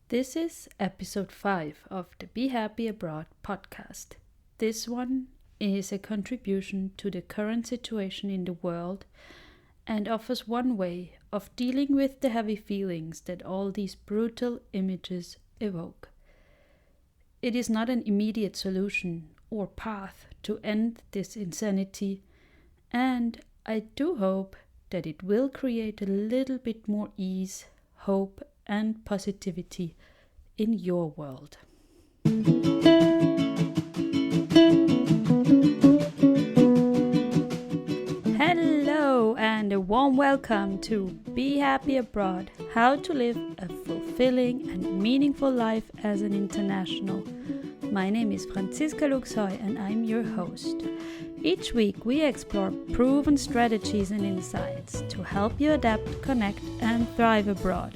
This is episode 5 of the Be Happy Abroad podcast. This one is a contribution to the current situation in the world and offers one way of dealing with the heavy feelings that all these brutal images evoke. It is not an immediate solution or path to end this insanity, and I do hope that it will create a little bit more ease, hope, and positivity in your world. Hello and a warm welcome to Be Happy Abroad, how to live a fulfilling and meaningful life as an international. My name is Franziska Luxoy and I'm your host. Each week we explore proven strategies and insights to help you adapt, connect and thrive abroad,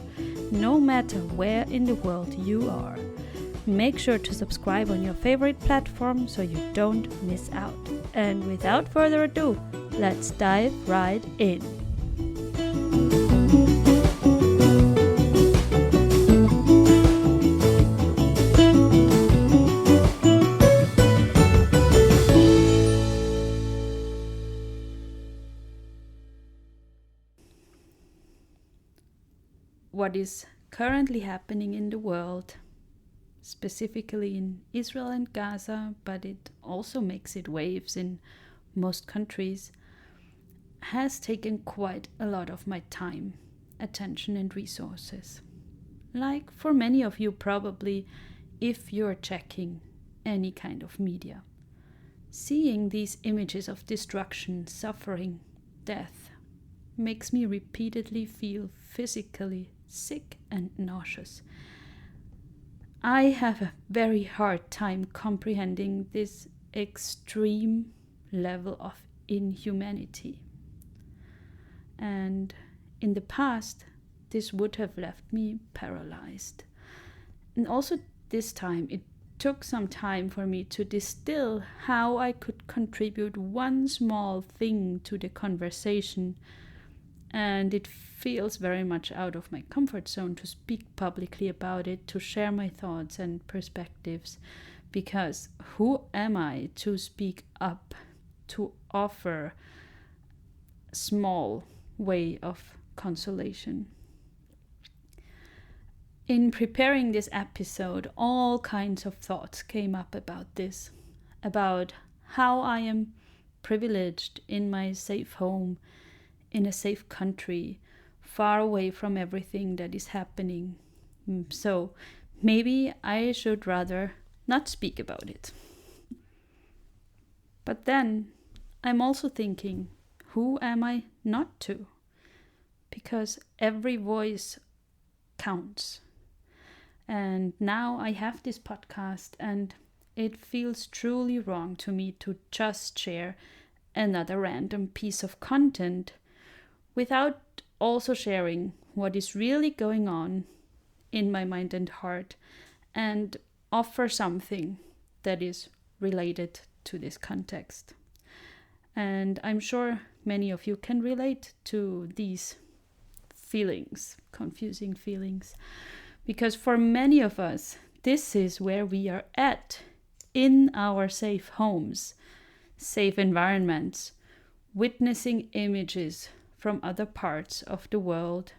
no matter where in the world you are. Make sure to subscribe on your favorite platform so you don't miss out. And without further ado, let's dive right in. What is currently happening in the world, specifically in Israel and Gaza, but it also makes it waves in most countries, has taken quite a lot of my time, attention and resources. Like for many of you probably, if you're checking any kind of media. Seeing these images of destruction, suffering, death, makes me repeatedly feel physically sick and nauseous. I have a very hard time comprehending this extreme level of inhumanity. And in the past, this would have left me paralyzed. And also this time, it took some time for me to distill how I could contribute one small thing to the conversation. And it feels very much out of my comfort zone to speak publicly about it, to share my thoughts and perspectives, because who am I to speak up, to offer a small way of consolation? In preparing this episode, all kinds of thoughts came up about this, about how I am privileged in my safe home, in a safe country, far away from everything that is happening. So maybe I should rather not speak about it. But then I'm also thinking, who am I not to? Because every voice counts. And now I have this podcast and it feels truly wrong to me to just share another random piece of content without also sharing what is really going on in my mind and heart and offer something that is related to this context. And I'm sure many of you can relate to these feelings, confusing feelings, because for many of us, this is where we are at, in our safe homes, safe environments, witnessing images from other parts of the world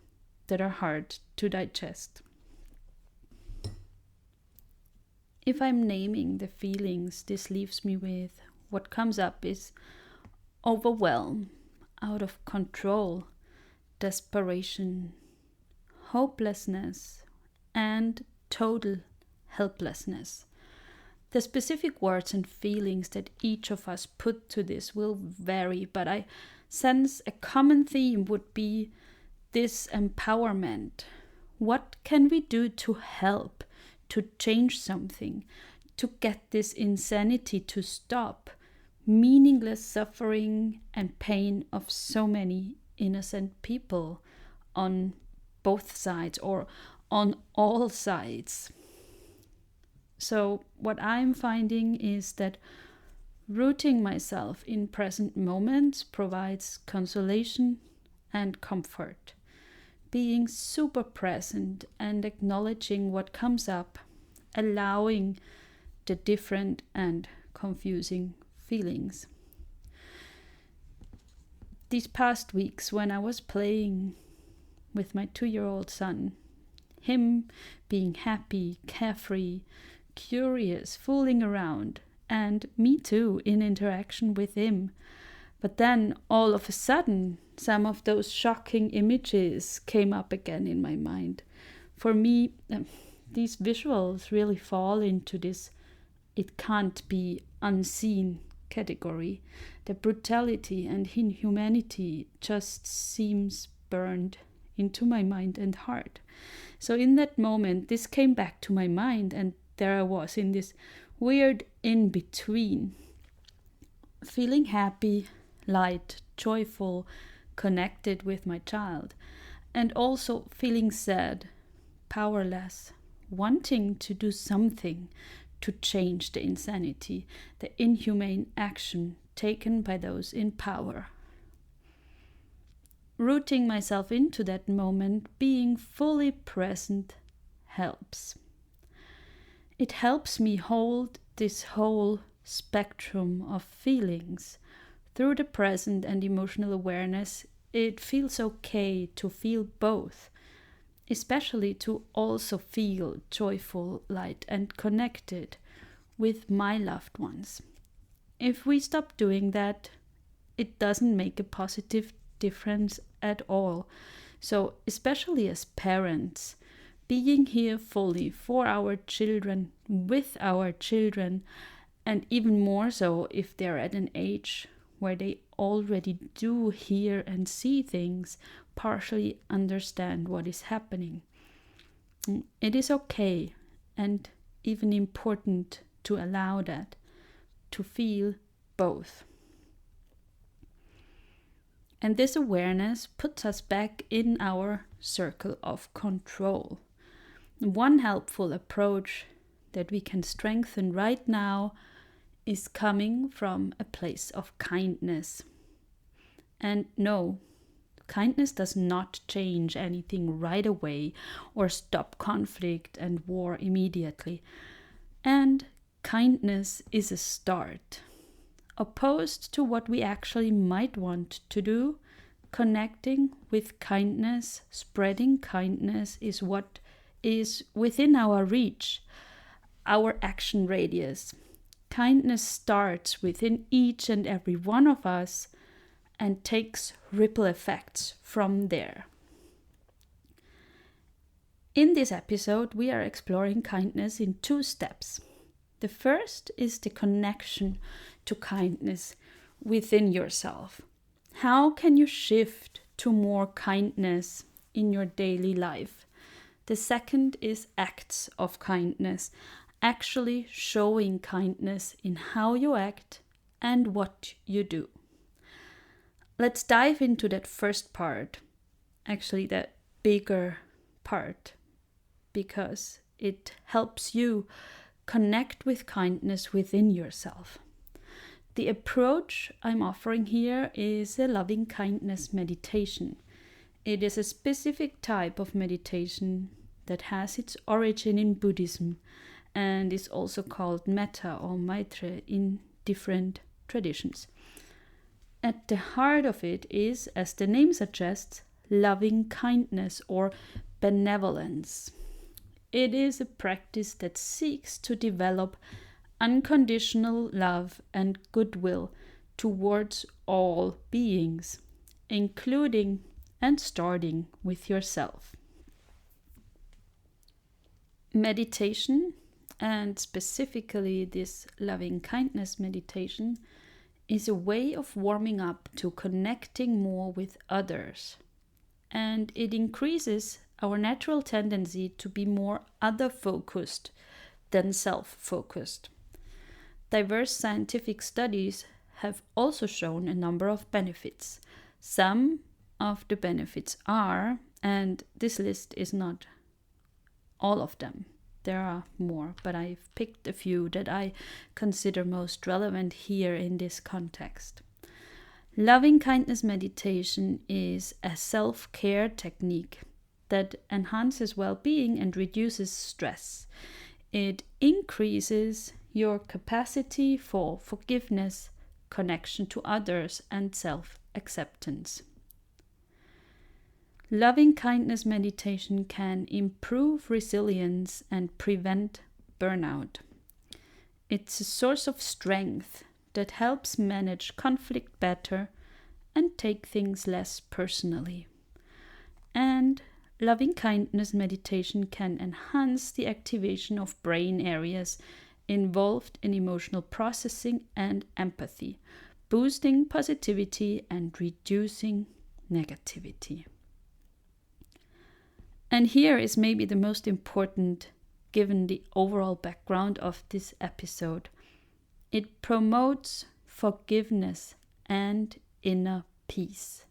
that are hard to digest. If I'm naming the feelings this leaves me with, what comes up is overwhelm, out of control, desperation, hopelessness, and total helplessness. The specific words and feelings that each of us put to this will vary, but I sense a common theme would be this empowerment. What can we do to help, to change something, to get this insanity to stop, meaningless suffering and pain of so many innocent people on both sides or on all sides? So what I'm finding is that rooting myself in present moments provides consolation and comfort. being super present and acknowledging what comes up, allowing the different and confusing feelings. These past weeks, when I was playing with my 2-year-old son, him being happy, carefree, curious, fooling around, and me too in interaction with him. But then all of a sudden, some of those shocking images came up again in my mind. For me, these visuals really fall into this "it can't be unseen" category. The brutality and inhumanity just seems burned into my mind and heart. So in that moment, this came back to my mind, and there I was in this weird in-between, feeling happy, light, joyful, connected with my child, and also feeling sad, powerless, wanting to do something to change the insanity, the inhumane action taken by those in power. Rooting myself into that moment, being fully present, helps. It helps me hold this whole spectrum of feelings. Through the present and emotional awareness, it feels okay to feel both, especially to also feel joyful, light, and connected with my loved ones. If we stop doing that, it doesn't make a positive difference at all. So, especially as parents, being here fully for our children, with our children, and even more so if they're at an age where they already do hear and see things, partially understand what is happening. It is okay and even important to allow that, to feel both. And this awareness puts us back in our circle of control. One helpful approach that we can strengthen right now is coming from a place of kindness. And no, kindness does not change anything right away or stop conflict and war immediately. And kindness is a start. Opposed to what we actually might want to do, connecting with kindness, spreading kindness is what is within our reach, our action radius. Kindness starts within each and every one of us and takes ripple effects from there. In this episode, we are exploring kindness in 2 steps. The first is the connection to kindness within yourself. How can you shift to more kindness in your daily life? The second is acts of kindness, actually showing kindness in how you act and what you do. Let's dive into that first part, actually that bigger part, because it helps you connect with kindness within yourself. The approach I'm offering here is a loving kindness meditation. It is a specific type of meditation that has its origin in Buddhism and is also called metta or maitre in different traditions. At the heart of it is, as the name suggests, loving kindness or benevolence. It is a practice that seeks to develop unconditional love and goodwill towards all beings, including and starting with yourself. Meditation, and specifically this loving kindness meditation, is a way of warming up to connecting more with others, and it increases our natural tendency to be more other-focused than self-focused. Diverse scientific studies have also shown a number of benefits. Some of the benefits are, and this list is not all of them, there are more, but I've picked a few that I consider most relevant here in this context. Loving kindness meditation is a self-care technique that enhances well-being and reduces stress. It increases your capacity for forgiveness, connection to others, and self-acceptance. Loving kindness meditation can improve resilience and prevent burnout. It's a source of strength that helps manage conflict better and take things less personally. And loving kindness meditation can enhance the activation of brain areas involved in emotional processing and empathy, boosting positivity and reducing negativity. And here is maybe the most important, given the overall background of this episode. It promotes forgiveness and inner peace.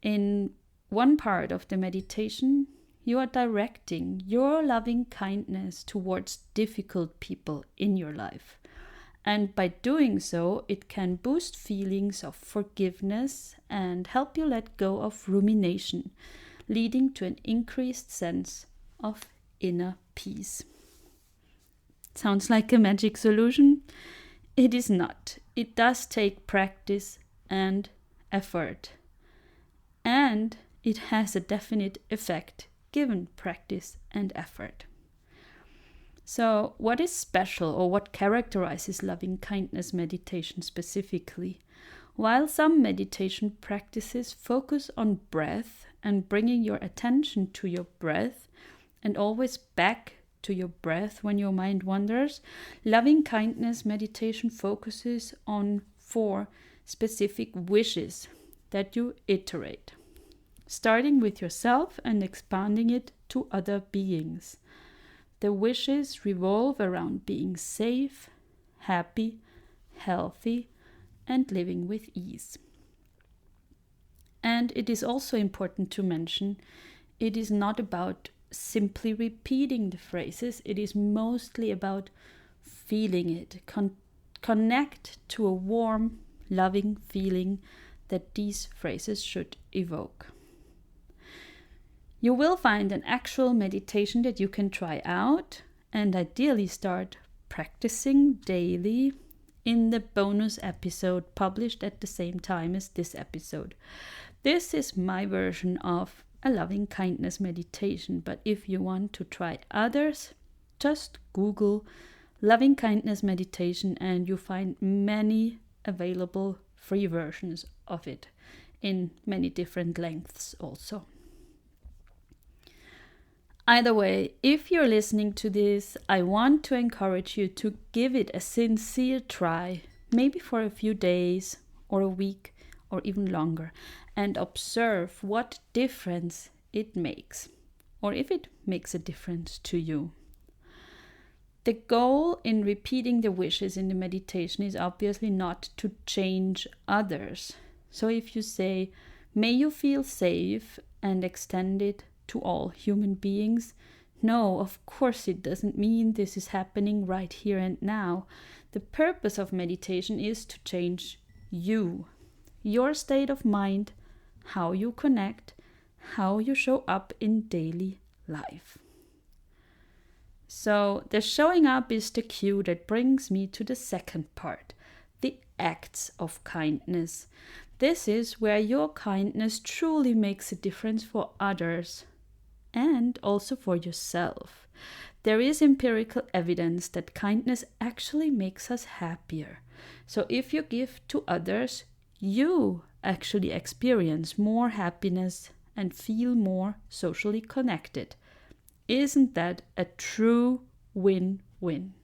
In one part of the meditation, you are directing your loving kindness towards difficult people in your life. And by doing so, it can boost feelings of forgiveness and help you let go of rumination, leading to an increased sense of inner peace. Sounds like a magic solution? It is not. It does take practice and effort. And it has a definite effect given practice and effort. So, what is special or what characterizes loving kindness meditation specifically? While some meditation practices focus on breath and bringing your attention to your breath and always back to your breath when your mind wanders, loving kindness meditation focuses on 4 specific wishes that you iterate, starting with yourself and expanding it to other beings. The wishes revolve around being safe, happy, healthy, and living with ease. And it is also important to mention, it is not about simply repeating the phrases, it is mostly about feeling it. Connect to a warm, loving feeling that these phrases should evoke. You will find an actual meditation that you can try out and ideally start practicing daily in the bonus episode published at the same time as this episode. This is my version of a loving kindness meditation, but if you want to try others, just Google loving kindness meditation and you find many available free versions of it in many different lengths also. Either way, if you're listening to this, I want to encourage you to give it a sincere try, maybe for a few days or a week or even longer, and observe what difference it makes, or if it makes a difference to you. The goal in repeating the wishes in the meditation is obviously not to change others. So if you say, may you feel safe, and extend it to all human beings, no, of course it doesn't mean this is happening right here and now. The purpose of meditation is to change you, your state of mind, how you connect, how you show up in daily life. So the showing up is the cue that brings me to the second part, the acts of kindness. This is where your kindness truly makes a difference for others and also for yourself. There is empirical evidence that kindness actually makes us happier. So if you give to others, you actually experience more happiness and feel more socially connected. Isn't that a true win-win?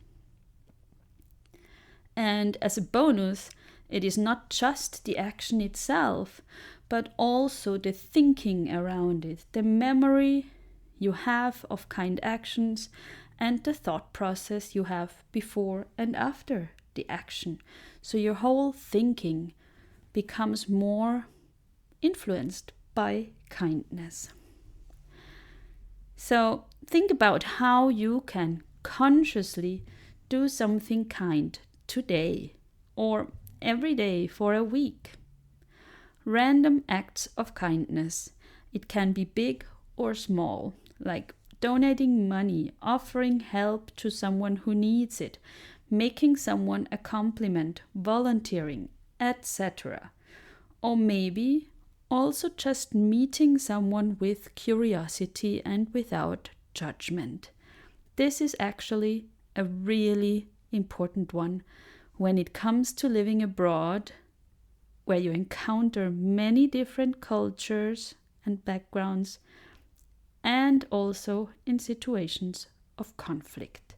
And as a bonus, it is not just the action itself, but also the thinking around it, the memory you have of kind actions, and the thought process you have before and after the action. So your whole thinking becomes more influenced by kindness. So think about how you can consciously do something kind today or every day for a week. Random acts of kindness. It can be big or small, like donating money, offering help to someone who needs it, making someone a compliment, volunteering, etc. Or maybe also just meeting someone with curiosity and without judgment. This is actually a really important one when it comes to living abroad, where you encounter many different cultures and backgrounds, and also in situations of conflict.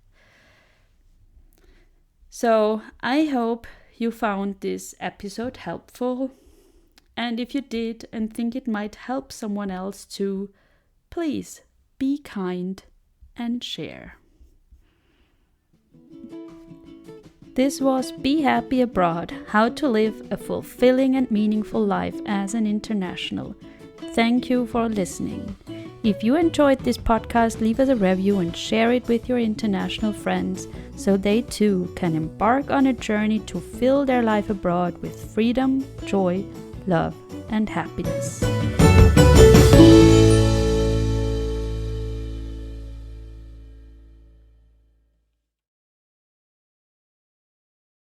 So I hope you found this episode helpful. And if you did and think it might help someone else too, please be kind and share. This was Be Happy Abroad, How to Live a Fulfilling and Meaningful Life as an International. Thank you for listening. If you enjoyed this podcast, leave us a review and share it with your international friends so they too can embark on a journey to fill their life abroad with freedom, joy, love, and happiness.